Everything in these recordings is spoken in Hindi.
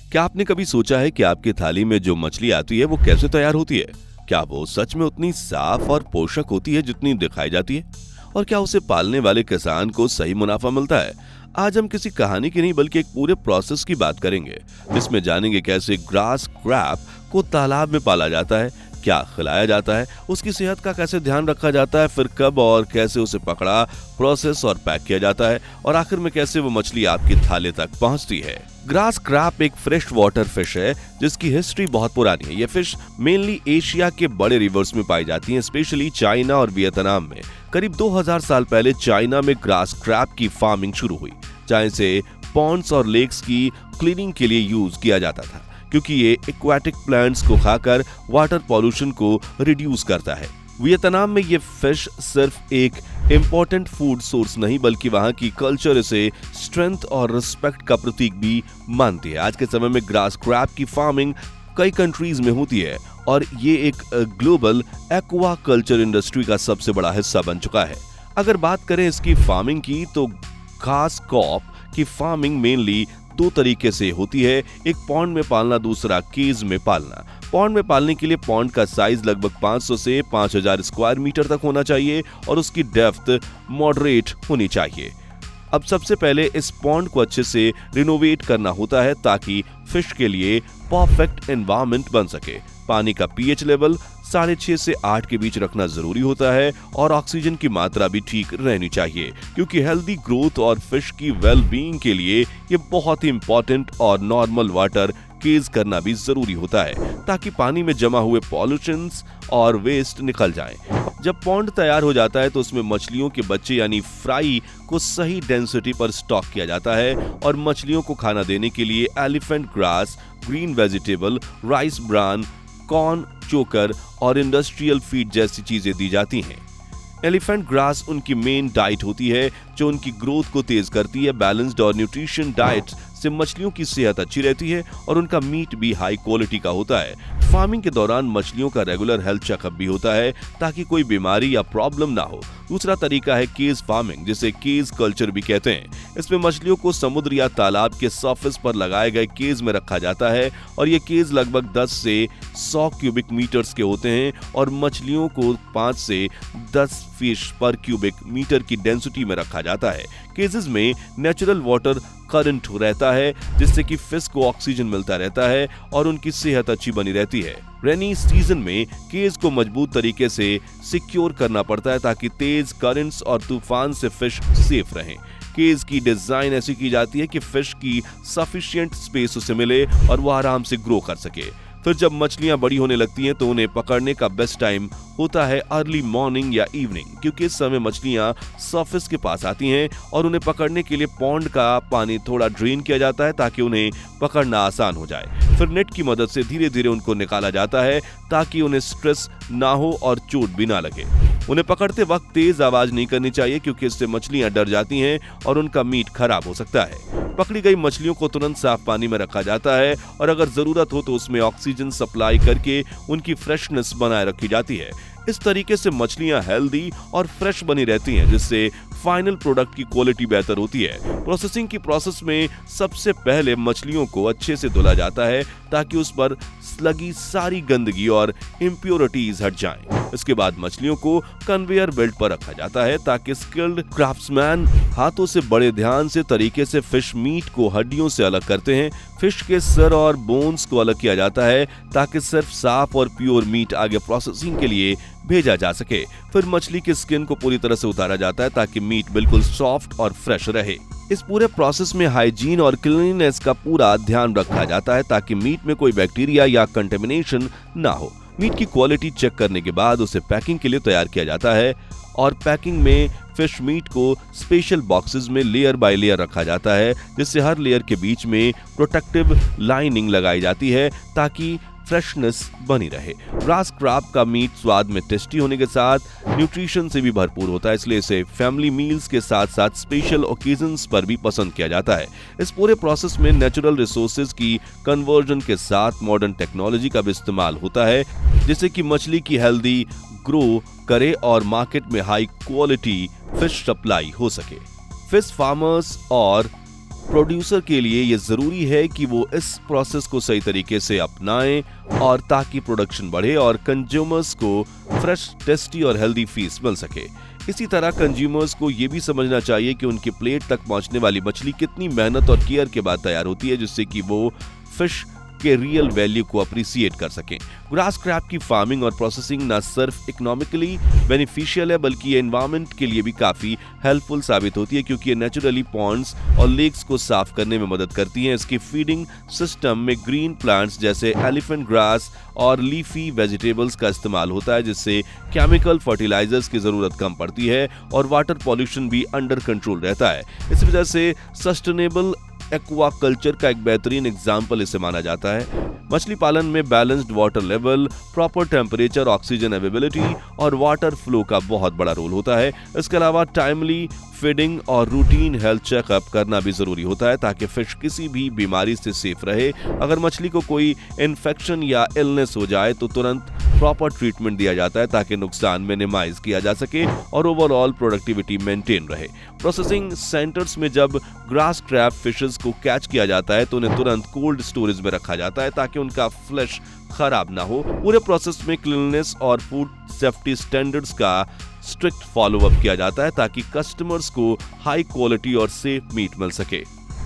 क्या आपने कभी सोचा है कि आपकी थाली में जो मछली आती है वो कैसे तैयार होती है? क्या वो सच में उतनी साफ और पोषक होती है जितनी दिखाई जाती है? और क्या उसे पालने वाले किसान को सही मुनाफा मिलता है? आज हम किसी कहानी की नहीं बल्कि एक पूरे प्रोसेस की बात करेंगे, जिसमें जानेंगे कैसे ग्रास क्रैप को तालाब में पाला जाता है, क्या खिलाया जाता है, उसकी सेहत का कैसे ध्यान रखा जाता है, फिर कब और कैसे उसे पकड़ा, प्रोसेस और पैक किया जाता है, और आखिर में कैसे वो मछली आपकी थाली तक पहुंचती है। ग्रास क्रैप एक फ्रेश वाटर फिश है जिसकी हिस्ट्री बहुत पुरानी है। ये फिश मेनली एशिया के बड़े रिवर्स में पाई जाती हैं, स्पेशली चाइना और वियतनाम में। करीब 2000 साल पहले चाइना में ग्रास क्रैप की फार्मिंग शुरू हुई, जहां से पॉन्ड्स और लेक्स की क्लीनिंग के लिए यूज किया जाता था, क्योंकि ये एक्वाटिक प्लांट्स को खाकर वाटर पॉल्यूशन को रिड्यूस करता है। वियतनाम में ये फिश सिर्फ एक इम्पोर्टेंट फूड सोर्स नहीं बल्कि वहां की कल्चर इसे स्ट्रेंथ और रिस्पेक्ट का प्रतीक भी मानती है। आज के समय में ग्रास क्रैप की फार्मिंग कई कंट्रीज में होती है और ये एक ग्लोबल एक्वा कल्चर इंडस्ट्री का सबसे बड़ा हिस्सा बन चुका है। अगर बात करें इसकी फार्मिंग की तो ग्रास क्रैप की फार्मिंग मेनली दो तरीके से होती है, एक पॉन्ड में पालना, दूसरा केज में पालना। पॉन्ड में पालने के लिए पॉन्ड का साइज लगभग 500 से 5000 स्क्वायर मीटर तक होना चाहिए और उसकी डेप्थ मॉडरेट होनी चाहिए। अब सबसे पहले इस पॉन्ड को अच्छे से रिनोवेट करना होता है ताकि फिश के लिए परफेक्ट एनवायरनमेंट बन सके। पानी का पीएच लेवल 6.5 से 8 के बीच रखना जरूरी होता है और ऑक्सीजन की मात्रा भी ठीक रहनी चाहिए, क्योंकि हेल्दी ग्रोथ और फिश की वेल बीइंग के लिए ये बहुत ही इंपॉर्टेंट और नॉर्मल वाटर केज करना भी जरूरी होता है ताकि पानी में जमा हुए पॉल्यूशंस और वेस्ट निकल जाएं। जब पॉन्ड तैयार हो जाता है तो उसमें मछलियों के बच्चे यानी फ्राई को सही डेंसिटी पर स्टॉक किया जाता है और मछलियों को खाना देने के लिए elephant grass, green vegetable, rice bran, corn, चोकर और इंडस्ट्रियल फीड जैसी चीजें दी जाती हैं। एलिफेंट ग्रास उनकी मेन डाइट होती है जो उनकी ग्रोथ को तेज करती है। बैलेंस्ड और न्यूट्रिशन डाइट से मछलियों की सेहत अच्छी रहती है और उनका मीट भी हाई क्वालिटी का होता है। फार्मिंग के दौरान मछलियों का रेगुलर हेल्थ चेकअप भी होता है ताकि कोई बीमारी या प्रॉब्लम ना हो। दूसरा तरीका है केज फार्मिंग, जिसे केज कल्चर भी कहते हैं। इसमें मछलियों को समुद्र या तालाब के सरफेस पर लगाए गए केज में रखा जाता है और ये केज लगभग 10 से 100 क्यूबिक मीटर्स के होते हैं और मछलियों को 5 से 10 फिश पर क्यूबिक मीटर की डेंसिटी में रखा जाता है। केजेस में नेचुरल वाटर करंट रहता है जिससे कि फिश को ऑक्सीजन मिलता रहता है और उनकी सेहत अच्छी बनी रहती है। रेनी सीजन में केज को मजबूत तरीके से सिक्योर करना पड़ता है ताकि तेज करंट्स और तूफान से फिश सेफ रहें। केज की डिजाइन ऐसी की जाती है कि फिश की सफिशिएंट स्पेस उसे मिले और वो आराम से ग्रो कर सके। फिर जब मछलियां बड़ी होने लगती हैं तो उन्हें पकड़ने का बेस्ट टाइम होता है अर्ली मॉर्निंग या इवनिंग, क्योंकि इस समय मछलियां सरफेस के पास आती हैं और उन्हें पकड़ने के लिए पॉन्ड का पानी थोड़ा ड्रेन किया जाता है ताकि उन्हें पकड़ना आसान हो जाए। फिर नेट की मदद से धीरे धीरे उनको निकाला जाता है ताकि उन्हें स्ट्रेस ना हो और चोट भी ना लगे। उन्हें पकड़ते वक्त तेज आवाज नहीं करनी चाहिए क्योंकि इससे मछलियां डर जाती हैं और उनका मीट खराब हो सकता है। पकड़ी गई मछलियों को तुरंत साफ पानी में रखा जाता है और अगर जरूरत हो तो उसमें ऑक्सीजन सप्लाई करके उनकी फ्रेशनेस बनाए रखी जाती है। इस तरीके से मछलियां हेल्दी और फ्रेश बनी रहती हैं, जिससे फाइनल प्रोडक्ट की क्वालिटी बेहतर होती है। प्रोसेसिंग की प्रोसेस में सबसे पहले मछलियों को अच्छे से धुला जाता है ताकि उस पर लगी सारी गंदगी और इम्प्योरिटीज हट जाएं। इसके बाद मछलियों को कन्वेयर बेल्ट पर रखा जाता है ताकि स्किल्ड क्राफ्ट्समैन हाथों से बड़े ध्यान से तरीके से फिश मीट को हड्डियों से अलग करते हैं। फिश के सर और बोन्स को अलग किया जाता है ताकि सिर्फ साफ और प्योर मीट आगे प्रोसेसिंग के लिए भेजा जा सके। फिर मछली की स्किन को पूरी तरह से उतारा जाता है ताकि मीट बिल्कुल सॉफ्ट और फ्रेश रहे। इस पूरे प्रोसेस में हाइजीन और क्लीनलीनेस का पूरा ध्यान रखा जाता है ताकि मीट में कोई बैक्टीरिया या कंटेमिनेशन ना हो। मीट की क्वालिटी चेक करने के बाद उसे पैकिंग के लिए तैयार किया जाता है और पैकिंग में फिश मीट को स्पेशल बॉक्सेस में लेयर बाय लेयर रखा जाता है, जिससे हर लेयर के बीच में प्रोटेक्टिव लाइनिंग लगाई जाती है ताकि फ्रेशनेस बनी रहे। ग्रास क्रैप का मीट स्वाद में टेस्टी होने के साथ न्यूट्रिशन से भी भरपूर होता है, इसलिए इसे फैमिली मील्स के साथ साथ स्पेशल ओकेजन्स पर भी पसंद किया जाता है। इस पूरे प्रोसेस में नेचुरल रिसोर्सेज की कन्वर्जन के साथ मॉडर्न टेक्नोलॉजी का भी इस्तेमाल होता है, जिससे कि मछली की हेल्दी ग्रो करे और मार्केट में हाई क्वालिटी फिश सप्लाई हो सके। फिश फार्मर्स और प्रोड्यूसर के लिए ये जरूरी है कि वो इस प्रोसेस को सही तरीके से अपनाएं और ताकि प्रोडक्शन बढ़े और कंज्यूमर्स को फ्रेश, टेस्टी और हेल्दी फीस मिल सके। इसी तरह कंज्यूमर्स को ये भी समझना चाहिए कि उनके प्लेट तक पहुंचने वाली मछली कितनी मेहनत और केयर के बाद तैयार होती है, जिससे कि वो फिश के रियल वैल्यू को अप्रिसिएट कर सकें। ग्रास क्रैब की फार्मिंग और प्रोसेसिंग न सिर्फ इकोनॉमिकली बेनिफिशियल है बल्कि ये एनवायरनमेंट के लिए भी काफी हेल्पफुल साबित होती है, क्योंकि ये नेचुरली पॉन्ड्स और लेक्स को साफ करने में मदद करती हैं। इसकी फीडिंग सिस्टम में ग्रीन प्लांट्स जैसे एलिफेंट ग्रास और लीफी वेजिटेबल्स का इस्तेमाल होता है, जिससे केमिकल फर्टिलाइजर्स की जरूरत कम पड़ती है और वाटर पॉल्यूशन भी अंडर कंट्रोल रहता है। इस वजह से सस्टेनेबल एक्वा कल्चर का एक बेहतरीन एग्जाम्पल इसे माना जाता है। मछली पालन में balanced water level, proper temperature, oxygen availability और वाटर फ्लो का बहुत बड़ा रोल होता है। इसके अलावा टाइमली फीडिंग और रूटीन हेल्थ चेकअप करना भी जरूरी होता है ताकि फिश किसी भी बीमारी से सेफ रहे। अगर मछली को कोई इन्फेक्शन या इलनेस हो जाए तो तुरंत प्रॉपर ट्रीटमेंट दिया जाता है ताकि नुकसान मिनिमाइज किया जा सके और ओवरऑल प्रोडक्टिविटी मेंटेन रहे। प्रोसेसिंग सेंटर्स में जब ग्रास क्रैब फिशेस को कैच किया जाता है तो उन्हें तुरंत कोल्ड स्टोरेज में रखा जाता है ताकि उनका फ्लैश खराब ना हो। पूरे प्रोसेस में क्लीननेस और फूड सेफ्टी स्टैंडर्ड्स का स्ट्रिक्ट फॉलो अप किया जाता है ताकि कस्टमर्स को हाई क्वालिटी और सेफ मीट मिल सके।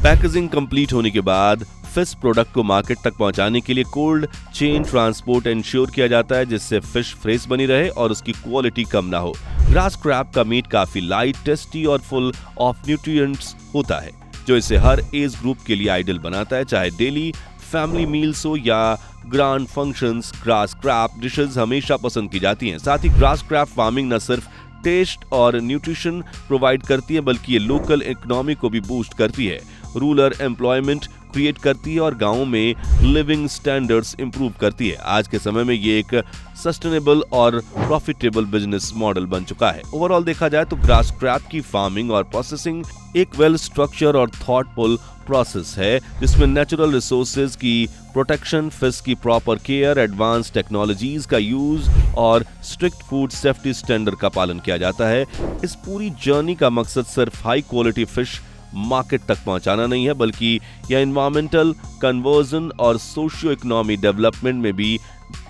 पैकेजिंग कंप्लीट होने के बाद फिश प्रोडक्ट को मार्केट तक पहुंचाने के लिए कोल्ड चेन ट्रांसपोर्ट इंश्योर किया जाता है, जिससे फिश फ्रेश बनी रहे और उसकी क्वालिटी कम ना हो। ग्रास क्रैब का मीट काफी लाइट, टेस्टी और फुल ऑफ न्यूट्रिएंट्स होता है, जो इसे हर एज ग्रुप के लिए आइडियल बनाता है, चाहे डेली फैमिली मील्स हो या grand functions. Grass crab dishes हमेशा पसंद की जाती हैं। साथ ही ग्रास क्रैब फार्मिंग न सिर्फ टेस्ट और न्यूट्रिशन प्रोवाइड करती है बल्कि ये लोकल इकोनॉमी को भी बूस्ट करती है, रूरल एम्प्लॉयमेंट क्रिएट करती है और गांवों में लिविंग स्टैंडर्ड्स इंप्रूव करती है। आज के समय में ये एक सस्टेनेबल और प्रॉफिटेबल बिजनेस मॉडल बन चुका है। ओवरऑल देखा जाए तो ग्रास क्रैब की फार्मिंग और प्रोसेसिंग एक वेल स्ट्रक्चर और थॉटफुल प्रोसेस है, जिसमें नेचुरल रिसोर्सेज की प्रोटेक्शन, फिश की प्रॉपर केयर, एडवांस टेक्नोलॉजीज का यूज और स्ट्रिक्ट फूड सेफ्टी स्टैंडर्ड का पालन किया जाता है। इस पूरी जर्नी का मकसद सिर्फ हाई क्वालिटी फिश मार्केट तक पहुंचाना नहीं है बल्कि यह एनवायरमेंटल कन्वर्जन और सोशियो इकोनॉमी डेवलपमेंट में भी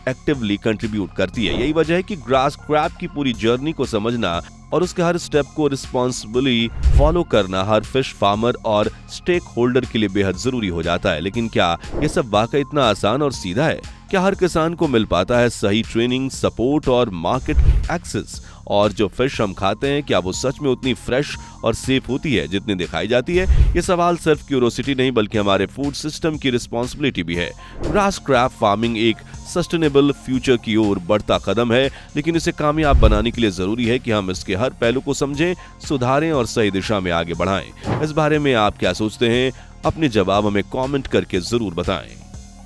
एक्टिवली कंट्रीब्यूट करती है। यही वजह है कि ग्रास क्रैब की पूरी जर्नी को समझना और उसके हर स्टेप को रिस्पॉन्सिबली फॉलो करना हर फिश फार्मर और स्टेक होल्डर के लिए बेहद जरूरी हो जाता है। लेकिन क्या ये सब वाकई इतना आसान और सीधा है? क्या हर किसान को मिल पाता है सही ट्रेनिंग, सपोर्ट और मार्केट एक्सेस? और जो फिश हम खाते हैं क्या वो सच में उतनी फ्रेश और सेफ होती है जितनी दिखाई जाती है? ये सवाल सिर्फ क्यूरियोसिटी नहीं बल्कि हमारे फूड सिस्टम की रिस्पॉन्सिबिलिटी भी है। ग्रास क्रैब फार्मिंग एक सस्टेनेबल फ्यूचर की ओर बढ़ता कदम है, लेकिन इसे कामयाब बनाने के लिए जरूरी है कि हम इसके हर पहलू को समझें, सुधारें और सही दिशा में आगे बढ़ाएं। इस बारे में आप क्या सोचते हैं? अपने जवाब हमें कमेंट करके जरूर बताएं।